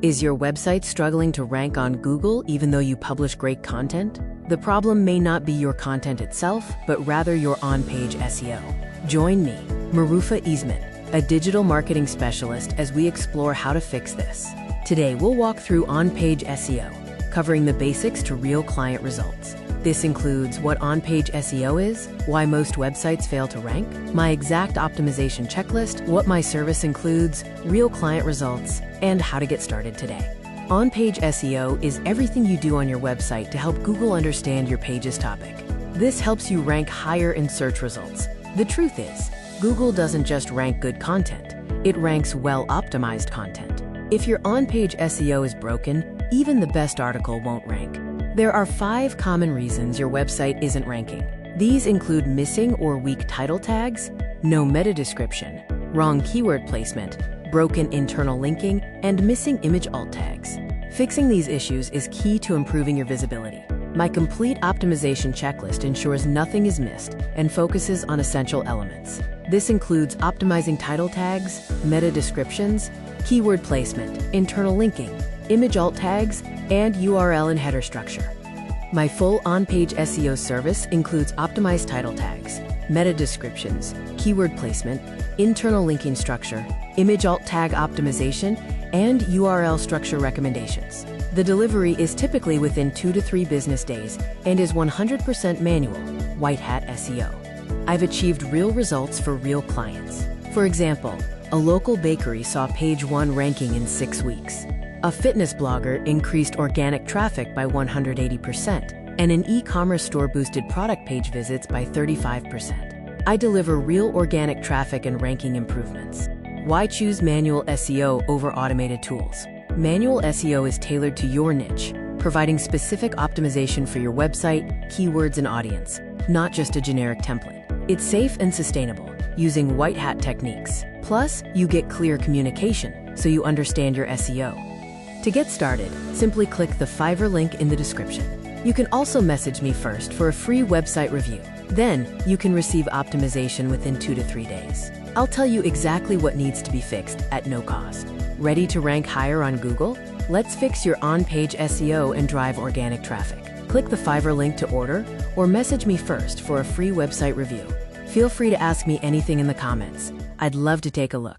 Is your website struggling to rank on Google even though you publish great content? The problem may not be your content itself, but rather your on-page SEO. Join me, Marufa Eastman, a digital marketing specialist, as we explore how to fix this. Today, we'll walk through on-page SEO, covering the basics to real client results. This includes what on-page SEO is, why most websites fail to rank, my exact optimization checklist, what my service includes, real client results, and how to get started today. On-page SEO is everything you do on your website to help Google understand your page's topic. This helps you rank higher in search results. The truth is, Google doesn't just rank good content, it ranks well-optimized content. If your on-page SEO is broken, even the best article won't rank. There are 5 common reasons your website isn't ranking. These include missing or weak title tags, no meta description, wrong keyword placement, broken internal linking, and missing image alt tags. Fixing these issues is key to improving your visibility. My complete optimization checklist ensures nothing is missed and focuses on essential elements. This includes optimizing title tags, meta descriptions, keyword placement, internal linking, image alt tags, and URL and header structure. My full on-page SEO service includes optimized title tags, meta descriptions, keyword placement, internal linking structure, image alt tag optimization, and URL structure recommendations. The delivery is typically within 2 to 3 business days and is 100% manual, white hat SEO. I've achieved real results for real clients. For example, a local bakery saw page 1 ranking in 6 weeks. A fitness blogger increased organic traffic by 180%, and an e-commerce store boosted product page visits by 35%. I deliver real organic traffic and ranking improvements. Why choose manual SEO over automated tools? Manual SEO is tailored to your niche, providing specific optimization for your website, keywords, and audience, not just a generic template. It's safe and sustainable, using white hat techniques. Plus, you get clear communication, so you understand your SEO. To get started, simply click the Fiverr link in the description. You can also message me first for a free website review. Then, you can receive optimization within 2 to 3 days. I'll tell you exactly what needs to be fixed at no cost. Ready to rank higher on Google? Let's fix your on-page SEO and drive organic traffic. Click the Fiverr link to order, or message me first for a free website review. Feel free to ask me anything in the comments. I'd love to take a look.